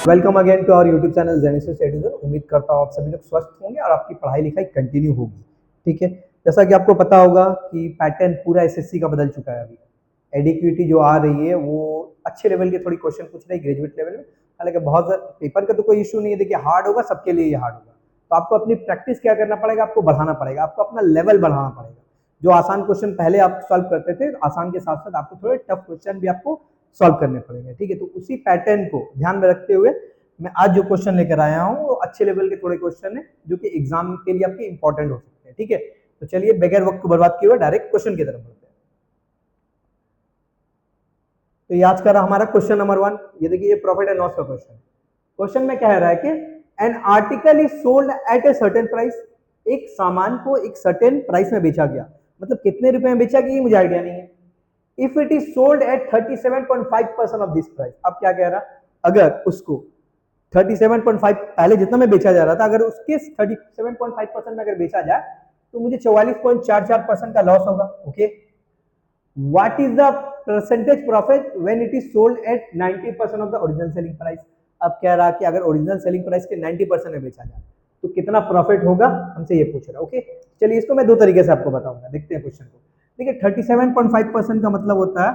Welcome again to our YouTube channel Genesis A to Z. उम्मीद करता हूँ आप सभी लोग स्वस्थ होंगे और आपकी पढ़ाई लिखाई कंटिन्यू होगी। ठीक है, जैसा कि आपको पता होगा कि पैटर्न पूरा एसएससी का बदल चुका है। अभी एडिक्विटी जो आ रही है वो अच्छे लेवल के थोड़ी क्वेश्चन पूछ रही है ग्रेजुएट लेवल में। हालांकि बहुत पेपर का तो कोई इशू नहीं है, देखिए हार्ड होगा सबके लिए, हार्ड होगा। तो आपको अपनी प्रैक्टिस क्या करना पड़ेगा, आपको बढ़ाना पड़ेगा, आपको अपना लेवल बढ़ाना पड़ेगा। जो आसान क्वेश्चन पहले आप सॉल्व करते थे, आसान के साथ साथ आपको थोड़े टफ क्वेश्चन भी आपको सॉल्व करने पड़ेंगे। ठीक है, तो उसी पैटर्न को ध्यान में रखते हुए मैं आज जो क्वेश्चन लेकर आया हूँ वो अच्छे लेवल के थोड़े क्वेश्चन है जो कि एग्जाम के लिए आपके इंपॉर्टेंट हो सकते हैं। ठीक है, तो चलिए बगैर वक्त को बर्बाद किए हुए डायरेक्ट क्वेश्चन की तरफ बढ़ते हैं। तो ये आज का रहा हमारा क्वेश्चन नंबर 1। ये देखिए, ये प्रॉफिट एंड लॉस का क्वेश्चन। क्वेश्चन में कह रहा है कि an article is sold at a certain price. एक सामान को एक सर्टेन प्राइस में बेचा गया, मतलब कितने रुपए में बेचा गया ये मुझे आइडिया नहीं है। If it is sold at 37.5% of this price. अब क्या कह रहा, अगर उसको 37.5 पहले जितना में बेचा जा रहा था, अगर उसके 37.5% में अगर बेचा जाए तो मुझे 44.44% का लॉस होगा। Okay, what is the percentage profit when it is sold at 90% of the original selling price. अब कह रहा कि अगर ओरिजिनल सेलिंग प्राइस के 90% में बेचा जाए तो कितना प्रॉफिट होगा, हमसे ये पूछ रहा है। ओके, चलिए इसको मैं दो तरीके से आपको बताऊंगा, देखते हैं क्वेश्चन को। देखिए 37.5% का मतलब होता है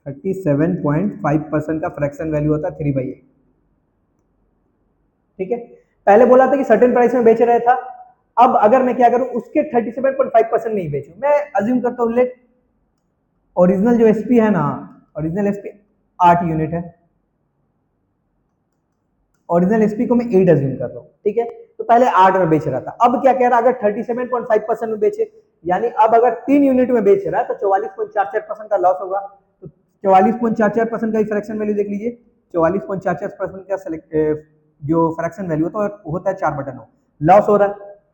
37.5% का फ्रैक्शन वैल्यू होता है 3/8। ठीक है, पहले बोला था कि सर्टेन प्राइस में बेच रहा था। अब अगर मैं क्या करूं, उसके 37.5% नहीं बेचूं, मैं अज्यूम करता हूं लेट ओरिजिनल जो एसपी है ना, ओरिजिनल एसपी 8 यूनिट है। ओरिजिनल एसपी को मैं 8 अज्यूम कर रहा हूं। ठीक है, तो पहले 8 में बेच रहा था। अब क्या कह रहा है, अगर 37.5% में बेचे, यानी अब अगर 3 यूनिट में बेच रहा है तो 44.44% का लॉस होगा। तो 44.44% का फ्रैक्शन वैल्यू देख लीजिए। 44.44% का जो फ्रैक्शन वैल्यू होता है 4/9, लॉस हो रहा है।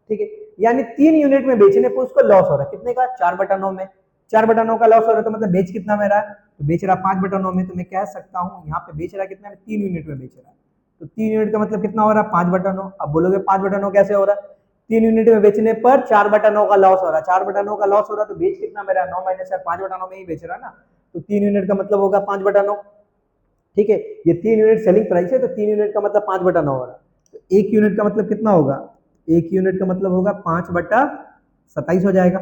ठीक है, यानी 3 यूनिट में बेचने पर उसको लॉस हो रहा है, कितने का, 4/9 में। 4/9 का लॉस हो रहा है तो मतलब बेच कितना में रहा है, तो बेच रहा 5/9 में। तो मैं कह सकता हूं यहाँ पे बेच रहा कितना में, 3 यूनिट में बेच रहा है। तो 3 यूनिट का मतलब कितना हो रहा है, 5/9। अब बोलोगे 5/9 कैसे हो रहा है, 3 यूनिट में बेचने पर 4/9 का लॉस हो रहा है। 4/9 का लॉस हो रहा है तो बेच कितना में रहा है, 9 माइनस 4, 5/9 में ही बेच रहा है ना। तो 3 यूनिट का मतलब होगा 5/9। ठीक है, ये 3 यूनिट सेलिंग प्राइस है तो 3 यूनिट का मतलब 5/9 हो रहा है। तो 1 यूनिट का मतलब कितना होगा, 1 यूनिट का मतलब होगा 5/27 हो जाएगा।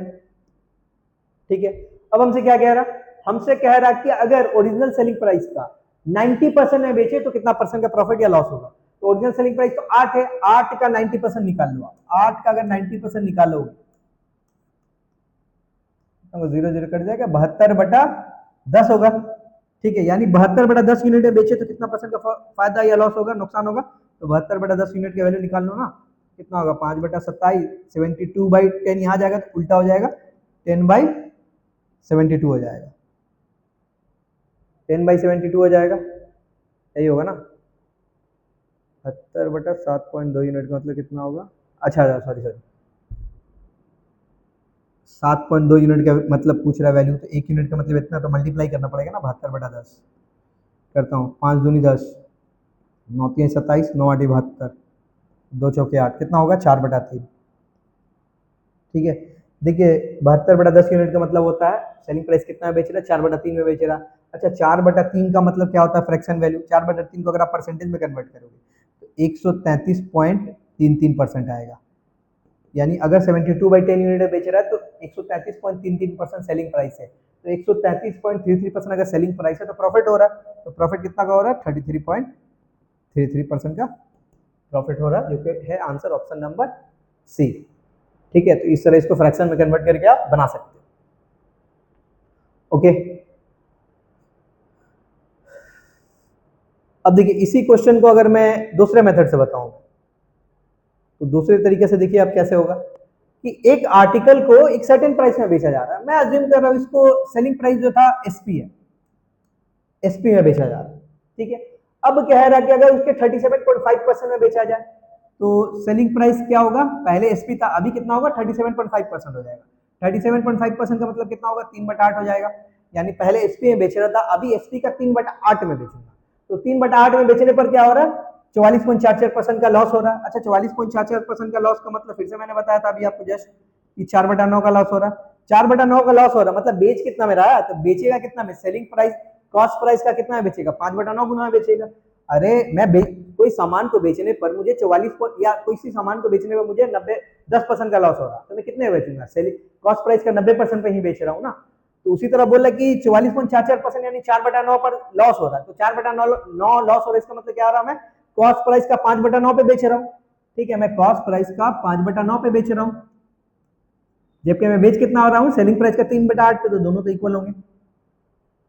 ठीक है, अब हमसे क्या कह रहा, हमसे कह रहा कि अगर ओरिजिनल सेलिंग प्राइस का 90% में बेचे तो कितना परसेंट का प्रॉफिट या लॉस होगा। तो ओरिजिनल सेलिंग प्राइस तो 8 है, 8 का 90% निकाल लो आप। 8 का अगर 90% निकालोगे तो 0 0 कट जाएगा, 72/10 होगा। ठीक है, यानी 72/10 यूनिट बेचे तो कितना परसेंट का फायदा या लॉस होगा, नुकसान होगा। तो 72/10 यूनिट की वैल्यू निकाल लो ना, कितना होगा, 5/27, 72/10 यहाँ जाएगा तो उल्टा हो जाएगा, 10/72 हो जाएगा। 10/72 हो जाएगा, यही होगा ना। 72/7.2 यूनिट का मतलब कितना होगा, अच्छा सॉरी 7.2 यूनिट का मतलब पूछ रहा है वैल्यू, तो 1 यूनिट का मतलब इतना, तो मल्टीप्लाई करना पड़ेगा ना 72/10। करता हूँ, 5 दूनी 10, 9 3 27, 9 8 72, 2 चौके 8, कितना होगा 4/3। ठीक है, देखिए 72/10 यूनिट का मतलब होता है सेलिंग प्राइस कितना बेच रहा है, 4/3 में बेच रहा। अच्छा, 4/3 का मतलब क्या होता है, फ्रैक्शन वैल्यू। 4/3 को अगर आप परसेंटेज में कन्वर्ट करोगे तो 133.33% आएगा। यानी अगर 72/10 यूनिट बेच रहा है तो 133.33% सेलिंग प्राइस है। तो 133.33% अगर सेलिंग प्राइस है तो प्रॉफिट हो रहा है। तो प्रॉफिट कितना का हो रहा है, 33.33% का प्रॉफिट हो रहा है, जो कि है आंसर ऑप्शन नंबर सी। ठीक है, तो इस तरह इसको फ्रैक्शन में कन्वर्ट करके आप बना सकते हो। ओके, अब देखिए इसी क्वेश्चन को अगर मैं दूसरे मेथड से बताऊं तो दूसरे तरीके से देखिए अब कैसे होगा कि एक आर्टिकल को एक सर्टेन प्राइस में बेचा जा रहा है। मैं अज्यूम कर रहा हूं इसको सेलिंग प्राइस जो था एसपी है, एसपी में बेचा जा रहा है। ठीक है, अब कह रहा है कि अगर उसके 37.5% में बेचा जाए तो सेलिंग प्राइस क्या होगा, पहले एसपी था, अभी कितना होगा, 37.5% हो जाएगा। 37.5% का मतलब कितना होगा, 3/8 हो जाएगा। यानी पहले एसपी में बेच रहा था, अभी एसपी का 3/8 में बेचूंगा। तो 3/8 में बेचने पर क्या हो रहा है, 44.44% का लॉस हो रहा है। अच्छा, 44.44% का लॉस का मतलब फिर से मैंने बताया था अभी आपको जस्ट, कि 4/9 का लॉस हो रहा है। 4/9 का लॉस हो रहा है मतलब बेच कितना में रहा है, तो बेचेगा कितना में, सेलिंग प्राइस कॉस्ट प्राइस का कितना बेचेगा, 5/9 गुना बेचेगा। अरे मैं कोई सामान को बेचने पर मुझे 44 या कोई सी सामान को बेचने पर मुझे 10% का लॉस हो रहा, तो मैं कितने बेचूंगा, सेलिंग कॉस्ट प्राइस का 90% पे ही बेच रहा हूँ ना। तो उसी तरह बोल रहा कि 44.44% यानी 4/9 पर लॉस हो रहा है, तो 4/9 लॉस हो रहा है, इसका मतलब क्या आ रहा है, मैं कॉस्ट प्राइस का 5/9 पे बेच रहा हूँ। ठीक है, मैं कॉस्ट प्राइस का 5/9 पे बेच रहा हूँ, जबकि मैं बेच कितना हो रहा हूँ, सेलिंग प्राइस का 3/8 पे, तो दोनों तो इक्वल होंगे।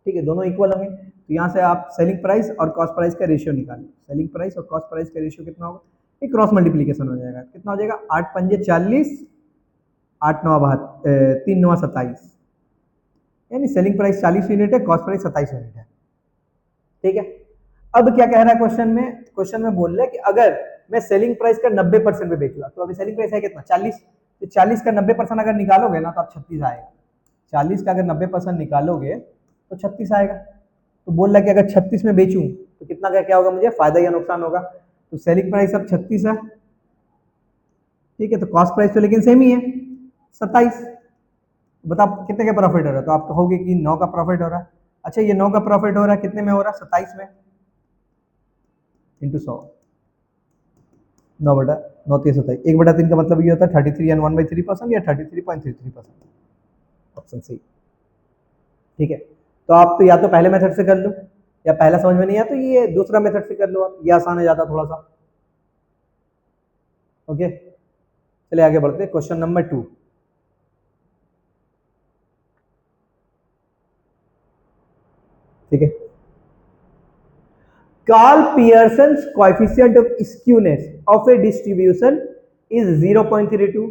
ठीक है, दोनों इक्वल होंगे, तो यहाँ से आप सेलिंग प्राइस और कॉस्ट प्राइस का रेशियो निकालें। सेलिंग प्राइस और कॉस्ट प्राइस का रेशियो कितना होगा, एक क्रॉस मल्टीप्लीकेशन हो जाएगा। कितना हो जाएगा, 8 पंजे 40, 8 9 3 9 27, यानी सेलिंग प्राइस 40 यूनिट है, कॉस्ट प्राइस 27 यूनिट है। ठीक है, अब क्या कह रहा है क्वेश्चन में बोल रहा है कि अगर मैं सेलिंग प्राइस का 90% पे बेचूंगा, तो अभी सेलिंग प्राइस है कितना, 40, तो 40 का 90% अगर निकालोगे ना तो आप 36 आएगा। 40 का अगर 90% निकालोगे तो 36 आएगा। तो बोल रहा है कि अगर 36 में बेचूं तो कितना का क्या होगा, मुझे फायदा या नुकसान होगा। तो सेलिंग प्राइस अब 36 है, ठीक है, तो कॉस्ट प्राइस तो लेकिन सेम ही है 27। बताओ कितने का प्रॉफिट हो रहा है, तो आप कहोगे कि 9 का प्रॉफिट हो रहा है। अच्छा, ये 9 का प्रॉफिट हो रहा है, कितने में हो रहा है, 27 में, इंटू 100, 9/9 3 27, 1/3 का मतलब ये होता है 33 एंड 1/3% या 33.33%, ऑप्शन सी। ठीक है, तो आप तो या तो पहले मेथड से कर लो, या पहला समझ में नहीं आया तो ये दूसरा मेथड से कर लो आप, ये आसान है ज्यादा थोड़ा सा। ओके, चलिए आगे बढ़ते हैं, क्वेश्चन नंबर 2। ठीक है, Karl Pearson's coefficient of skewness of a distribution is 0.32,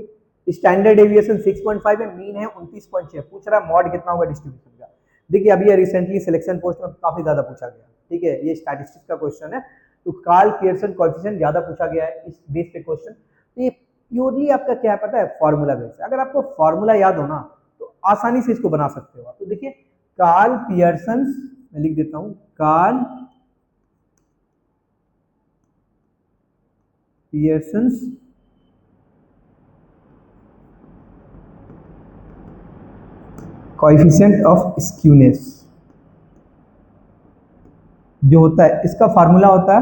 standard deviation 6.5 है, मीन है 29.6। पूछ रहा है मॉड कितना होगा डिस्ट्रीब्यूशन का। देखिए अभी ये रिसेंटली सिलेक्शन पोस्ट में काफी ज्यादा पूछा गया। ठीक है, ये स्टैटिस्टिक्स का क्वेश्चन है, तो कार्ल पियर्सन कोएफिशिएंट ज्यादा पूछा गया है इस बेस पे क्वेश्चन। तो ये प्योरली आपका क्या पता है, फॉर्मूला बेस है। अगर आपको फॉर्मूला याद हो ना तो आसानी से इसको बना सकते हो। तो देखिए कार्ल पियर्सन, मैं लिख देता हूं, Karl Pearson's coefficient of skewness जो होता है, इसका फार्मूला होता है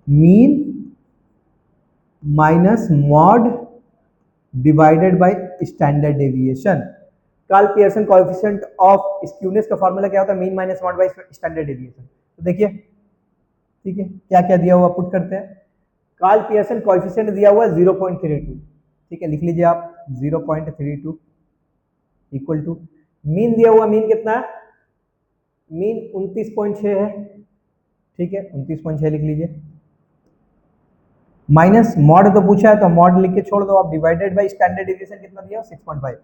mean minus mode divided by standard deviation. Karl Pearson coefficient of skewness का फार्मूला क्या होता है, mean minus mode by standard deviation. तो देखिए, ठीक है, क्या क्या दिया हुआ पुट करते हैं। कार्ल पियर्सन कोएफिशिएंट दिया हुआ है 0.32, ठीक है, लिख लीजिए आप 0.32 इक्वल टू, मीन दिया हुआ, मीन कितना है, मीन 29.6 है, ठीक है, 29.6 लिख लीजिए, माइनस मॉड तो पूछा है तो मॉड लिख के छोड़ दो आप, डिवाइडेड बाय स्टैंडर्ड डेविएशन कितना दिया 6.5,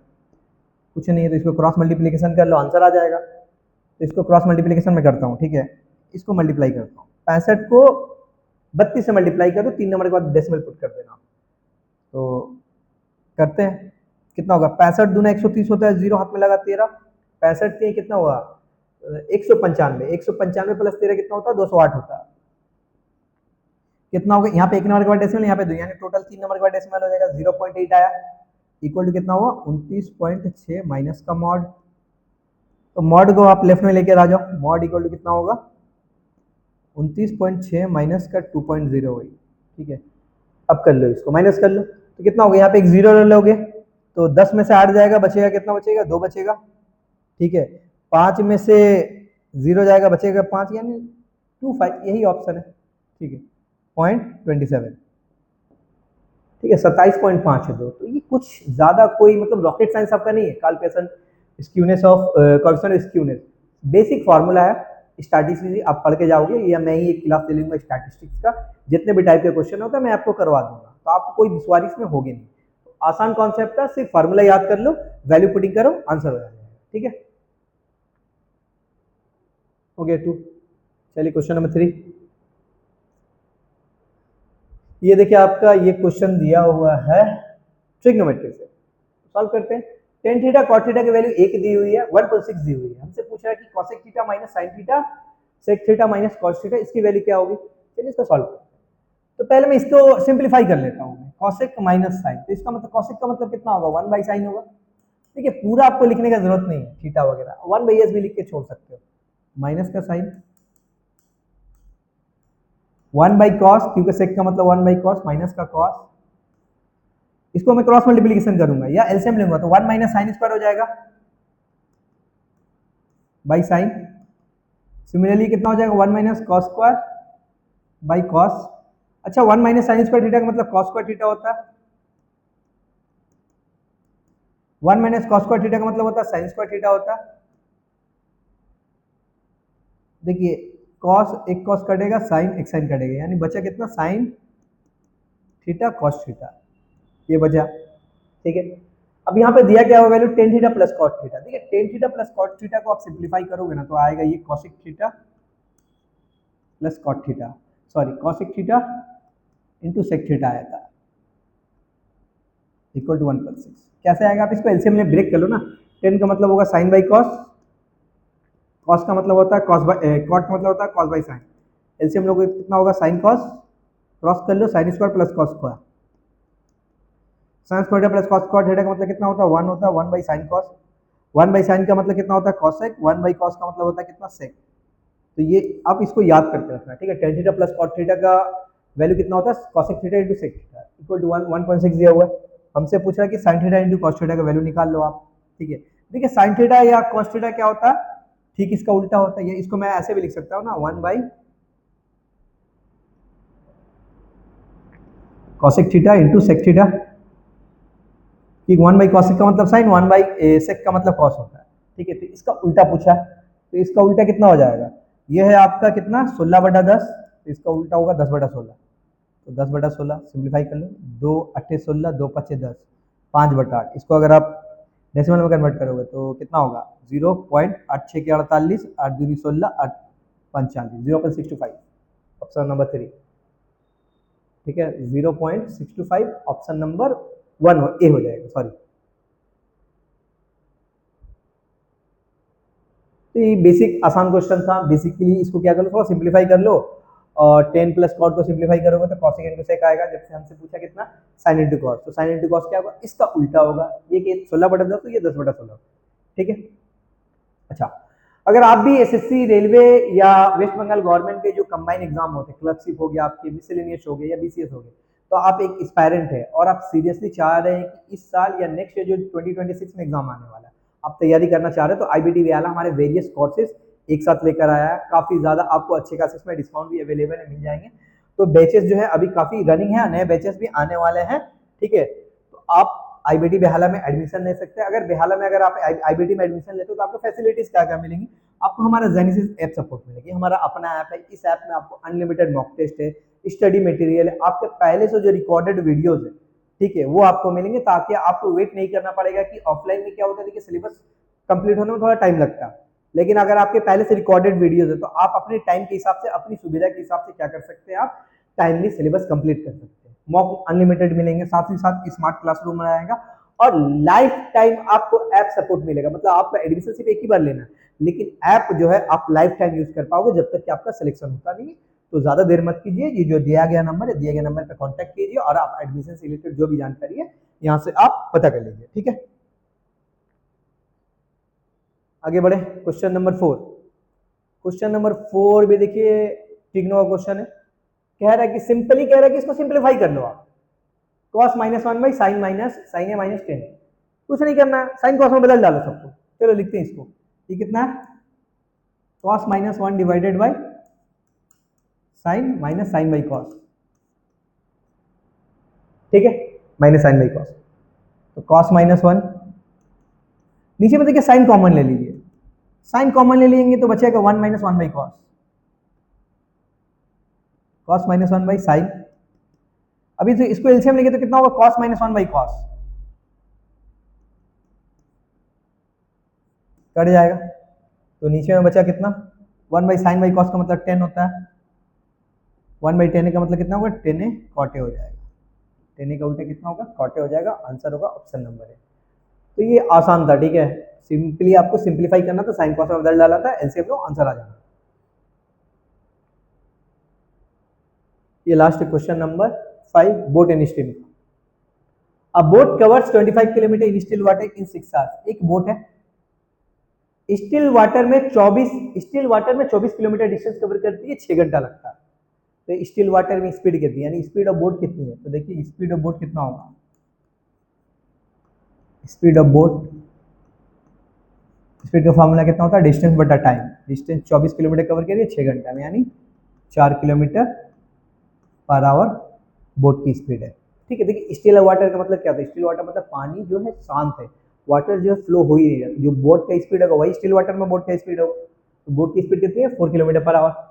कुछ नहीं है तो इसको क्रॉस मल्टीप्लिकेशन कर लो, आंसर आ जाएगा। तो इसको क्रॉस मल्टीप्लिकेशन में करता हूँ, ठीक है, इसको मल्टीप्लाई करता हूँ, 65 को 32 से मल्टीप्लाई करो, 3 नंबर के बाद डेसिमल पुट कर देना। तो करते हैं, कितना होगा, 65 दूना 130 होता है, 0 हाथ में लगा 13, 65 के कितना हुआ 195, 195 प्लस 13 कितना होता है 208 होता है। कितना होगा, यहाँ पे 1 नंबर के बाद डेसिमल, यहाँ पे 2, यानी टोटल 3 नंबर के बाद डेसिमल हो जाएगा, 0.8 आया, इक्वल टू कितना हुआ 29.6 माइनस का मॉड। तो मॉड को आप लेफ्ट में लेकर आ जाओ, मॉड इक्वल टू कितना होगा 29.6 माइनस का 2.0 वही, ठीक है। अब कर लो, इसको माइनस कर लो, तो कितना होगा, यहाँ पे एक 0 ले लोगे तो 10 में से 8 जाएगा, बचेगा कितना, बचेगा 2 बचेगा, ठीक है, 5 में से 0 जाएगा, बचेगा 5, यानी 25, यही ऑप्शन है, ठीक है, 0.27, ठीक है, 27.5 है 2। तो ये कुछ ज्यादा कोई मतलब रॉकेट साइंस आपका नहीं है। Karl Pearson skewness of coefficient of skewness basic formula है, स्टैटिस्टिक्स आप पढ़ के जाओगे, या मैं ही एक क्लास ले लूंगा स्टैटिस्टिक्स का, जितने भी टाइप के क्वेश्चन होता है मैं आपको करवा दूंगा, तो आपको कोई दुश्वारी इसमें होगी नहीं। तो आसान कॉन्सेप्ट है, सिर्फ फार्मूला याद कर लो, वैल्यू पुटिंग करो, आंसर हो जाएगा, ठीक है, हो गया 2। चलिए क्वेश्चन नंबर 3, ये देखिए आपका ये क्वेश्चन दिया हुआ है ट्रिग्नोमेट्री से, सॉल्व करते हैं। टेन थीटा कॉट थीटा की वैल्यू 1 दी हुई है, 1.6 दी हुई है, हमसे पूछ रहा है कि cosec theta minus sine theta, sec theta minus cos theta, इसकी वैल्यू क्या होगी। चलिए इसको सॉल्व करते हैं। तो पहले मैं इसको सिंप्लीफाई कर लेता हूँ, कॉसेक माइनस साइन, तो इसका मतलब कॉसेक का मतलब कितना होगा 1/sin होगा। ठीक है, पूरा आपको लिखने का जरूरत नहीं है थीटा वगैरह, 1/s भी लिख के छोड़ सकते हो, माइनस का साइन 1 बाई कॉस, क्योंकि सेक का मतलब 1 बाई कॉस, माइनस का कॉस, इसको मैं क्रॉस मल्टीप्लीकेशन करूंगा या एलसीएम लूंगा तो 1 माइनस साइन स्क्वायर हो जाएगा बाई साइन। सिमिलरली कितना हो जाएगा 1 minus cos square by cos. अच्छा 1 माइनस साइन स्क्वायर थीटा का मतलब कॉस स्क्वायर थीटा होता है, 1 माइनस कॉस स्क्वायर थीटा का मतलब होता है साइन स्क्वायर थीटा होता है। देखिए कॉस एक कॉस कटेगा, साइन एक साइन कटेगा, यानी बचा कितना साइन थीटा कॉस थीटा, ये बचा। ठीक है, अब यहाँ पे दिया क्या हुआ value tan theta plus cot theta. ठीक है, tan theta plus cot theta को आप सिंप्लीफाई करोगे ना तो आएगा ये cosec theta plus cot theta, sorry cosec theta into sec theta आया था इक्वल टू 1/6। कैसे आएगा, आप इसको एलसीएम में ब्रेक कर लो ना। टेन का मतलब होगा साइन बाई कॉस, कॉस का मतलब होता है कॉस बाई, कॉट का मतलब होता है कॉस बाई साइन। एलसीएम लोग कितना होगा साइन कॉस, क्रॉस कर लो sine square plus cos square, sine square plus cos square theta का मतलब कितना होता है 1 होता है, 1 by sine cos, 1 by sine का मतलब कितना होता है कॉस सेक, 1 बाई कॉस का मतलब होता है कितना सेक। तो ये आप इसको याद करके रखना। ठीक है, tan theta plus cot theta का वैल्यू कितना होता है cosec theta into sec theta equal to 1.6 दिया हुआ है। हमसे पूछ रहा है कि sine theta into cos theta का वैल्यू निकाल लो आप। ठीक है, देखिए साइन थीटा या कॉस थीटा क्या होता है, ठीक इसका उल्टा होता है। ये इसको मैं ऐसे भी लिख सकता हूँ ना 1 by cosec theta into sec theta, कि 1 बाई कॉसेक का मतलब साइन, 1 बाई सेक का मतलब कॉस होता है। ठीक है, तो इसका उल्टा पूछा है, तो इसका उल्टा कितना हो जाएगा, ये है आपका कितना 16/10, तो इसका उल्टा होगा 10/16। तो 10/16 सिंप्लीफाई कर लो, 2 8 16, 2 5 10, 5/8। इसको अगर आप डेसिमल में कन्वर्ट करोगे तो कितना होगा 0.86 के 48, 8 दूनी 16, 8 45, 0.625, ऑप्शन नंबर 3। ठीक है, 0.625 ऑप्शन नंबर 1 ए हो जाएगा, सॉरी। तो ये बेसिक आसान क्वेश्चन था। बेसिकली इसको क्या कर लो थोड़ा सिंप्लीफाई कर लो, और 10 प्लस कॉट को सिंप्लीफाई करोगे तो कॉसेक इंटू सेक आएगा। जैसे हमसे पूछा कितना साइन इंटू कॉस, तो साइन इंटू कॉस क्या होगा, इसका उल्टा होगा, ये कि 16/10 तो ये 10/16। ठीक है, अच्छा अगर आप भी एसएससी रेलवे या वेस्ट बंगाल गवर्नमेंट के जो कंबाइन एग्जाम होते हैं, क्लर्कशिप हो गया आपके, मिसलेनियस हो गए या बीसीएस हो गए, तो आप एक एस्पायरेंट है और आप सीरियसली चाह रहे हैं कि इस साल या नेक्स्ट ईयर जो 2026 में एग्जाम आने वाला है आप तैयारी करना चाह रहे हो, तो आईबीटी वाला हमारे वेरियस कोर्सेज एक साथ लेकर आया है। काफी ज्यादा आपको अच्छे खासे इसमें डिस्काउंट भी अवेलेबल है, मिल जाएंगे। तो बैचेस जो है अभी काफी रनिंग है, नए बैचेस भी आने वाले हैं। ठीक है, तो आप आईबीटी बेहाला में एडमिशन ले सकते हैं। अगर बेहाला में अगर आप आईबीटी में एडमिशन लेते हो तो आपको फैसिलिटीज क्या क्या मिलेंगी, आपको हमारा जेनेसिस ऐप सपोर्ट मिलेगी। हमारा अपना ऐप है, इस ऐप में आपको अनलिमिटेड मॉक टेस्ट है, स्टडी मटेरियल है, आपके पहले से जो रिकॉर्डेड वीडियोस है, ठीक है, वो आपको मिलेंगे, ताकि आपको वेट नहीं करना पड़ेगा। कि ऑफलाइन में क्या होता है, देखिए सिलेबस कंप्लीट होने में थोड़ा टाइम लगता है, लेकिन अगर आपके पहले से रिकॉर्डेड वीडियोस है तो आप अपने टाइम के हिसाब से, अपनी सुविधा के हिसाब से क्या कर सकते हैं, आप टाइमली सिलेबस कंप्लीट कर सकते हैं। मॉक अनलिमिटेड मिलेंगे, साथ ही साथ स्मार्ट क्लासरूम आएगा, और लाइफ टाइम आपको ऐप सपोर्ट मिलेगा। मतलब आपका एडमिशन सिर्फ एक ही बार लेना है, लेकिन ऐप जो है आप लाइफ टाइम यूज कर पाओगे जब तक कि आपका सिलेक्शन होता नहीं है। तो ज्यादा देर मत कीजिए, ये जो दिया गया नंबर है, दिए गए नंबर पर कॉन्टैक्ट कीजिए और आप एडमिशन से रिलेटेड जो भी जानकारी है यहाँ से आप पता कर लीजिए। ठीक है, आगे बढ़े क्वेश्चन नंबर 4। क्वेश्चन नंबर 4 भी देखिए टिग्नो का क्वेश्चन है। कह रहा है कि सिंपली कह रहा है कि इसको सिंप्लीफाई कर लो आप, cos -1 by sine minus sine A minus 10। कुछ नहीं करना है, साइन कॉस में बदल डालो सबको। चलो लिखते हैं इसको, ये कितना है cos -1 divided by sine minus sine by cos. ठीक है, माइनस साइन बाई कॉस, तो cos -1, नीचे में देखिए साइन कॉमन ले लीजिए, साइन कॉमन ले लेंगे तो बचेगा 1 - 1 by cos, cos -1 by sign. अभी तो इसको एलसीएम लेंगे तो कितना होगा cos -1 बाई कॉस, कट जाएगा। तो नीचे में बचा कितना 1 बाई साइन बाई कॉस का मतलब 10 होता है, 1 बाई 10 का मतलब कितना होगा 10 कॉटे हो जाएगा, 10 का उल्टा कितना होगा कॉटे हो जाएगा। आंसर होगा ऑप्शन नंबर है। तो ये आसान था। ठीक है, सिंपली आपको सिंप्लीफाई करना था, साइन कॉस में बदल डाला था, एलसीएम लो आंसर आ जाना। ये last question number 5, boat in stream. अब boat covers 25 kilometre in still water in 6 hours. एक बोट है, स्टिल वाटर में 24 किलोमीटर डिस्टेंस कवर करती है, 6 घंटा लगता है। तो स्टिल वाटर में स्पीड कितनी है, यानी स्पीड ऑफ बोट कितनी है, तो देखिए स्पीड ऑफ बोट कितना होगा, स्पीड ऑफ बोट, स्पीड का फॉर्मूला कितना होता है, डिस्टेंस बटा टाइम। डिस्टेंस 24 किलोमीटर कवर करिए 6 घंटा में, यानी 4 किलोमीटर पर आवर बोट की स्पीड है। ठीक है, देखिए स्टिल वाटर का मतलब क्या होता है, स्टिल वाटर मतलब पानी जो है शांत है, वाटर जो है फ्लो हो ही नहीं रहा, जो बोट का स्पीड होगा वही स्टिल वाटर में बोट का स्पीड होगा। तो बोट की स्पीड कितनी है, 4 kilometre per hour.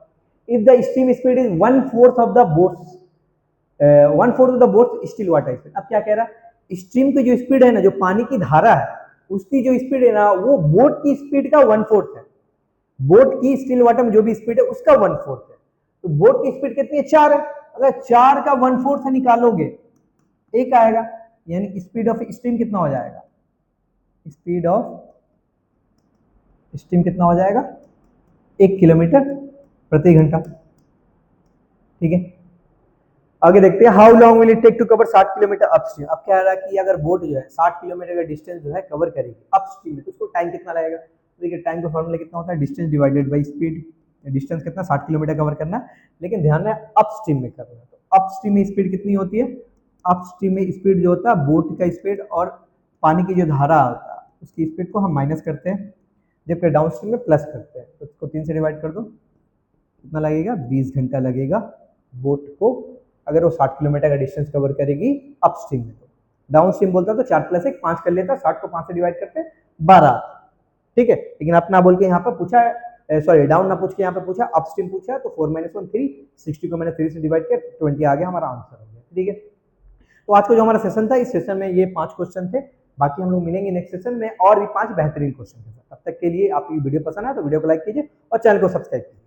If the steam speed is 1/4 of the boats, 1/4 of the boats still water speed. अब क्या कह रहा है, स्ट्रीम की जो स्पीड है ना, जो पानी की धारा है उसकी जो स्पीड है ना, वो बोट की स्पीड का 1/4 है। बोट की स्टिल वाटर में जो भी स्पीड है उसका 1/4 है। तो बोट की स्पीड कितनी है, 4 है। अगर 4 का 1/4 निकालोगे 1 आएगा, यानी स्पीड ऑफ स्ट्रीम कितना हो जाएगा, स्पीड ऑफ स्ट्रीम कितना हो जाएगा, 1 किलोमीटर प्रति घंटा। ठीक है, आगे देखते हैं, how long will it take to cover 60 kilometre upstream. अब क्या रहा कि अगर बोट जो है 60 किलोमीटर का डिस्टेंस जो है कवर करेगी अपस्ट्रीम में, तो उसको टाइम कितना लगेगा। देखिए टाइम का फॉर्मूला कितना होता है, distance divided by speed. Distance कितना, 60 किलोमीटर कवर करना है, लेकिन ध्यान है अपस्ट्रीम में करना है। तो अपस्ट्रीम में स्पीड कितनी होती है, अपस्ट्रीम में स्पीड जो होता है बोट का स्पीड और पानी की जो धारा होता है उसकी स्पीड को हम माइनस करते हैं, जबकि डाउन स्ट्रीम में प्लस करते हैं। तो इसको 3 से डिवाइड कर दो, कितना लगेगा, 20 घंटा लगेगा बोट को, अगर वो 60 किलोमीटर का डिस्टेंस कवर करेगी अपस्ट्रीम में। तो डाउन स्ट्रीम बोलता तो 4 + 1 5 कर लेता, 60 को 5 से डिवाइड करते 12। ठीक है, लेकिन अपना बोल के यहाँ पर पूछा है, सॉरी डाउन ना पूछ के यहाँ पे पूछा, अपस्ट्रीम पूछा, तो 4 - 1 3, 60 को मैंने 3 से डिवाइड किया 20 आ गया, हमारा आंसर हो गया। ठीक है, तो आज का जो हमारा सेशन था, इस सेशन में ये 5 क्वेश्चन थे। बाकी हम लोग मिलेंगे नेक्स्ट सेशन में और भी 5 बेहतरीन क्वेश्चन के साथ। तब तक के लिए आप ये वीडियो पसंद आए तो वीडियो को लाइक कीजिए और चैनल को सब्सक्राइब कीजिए।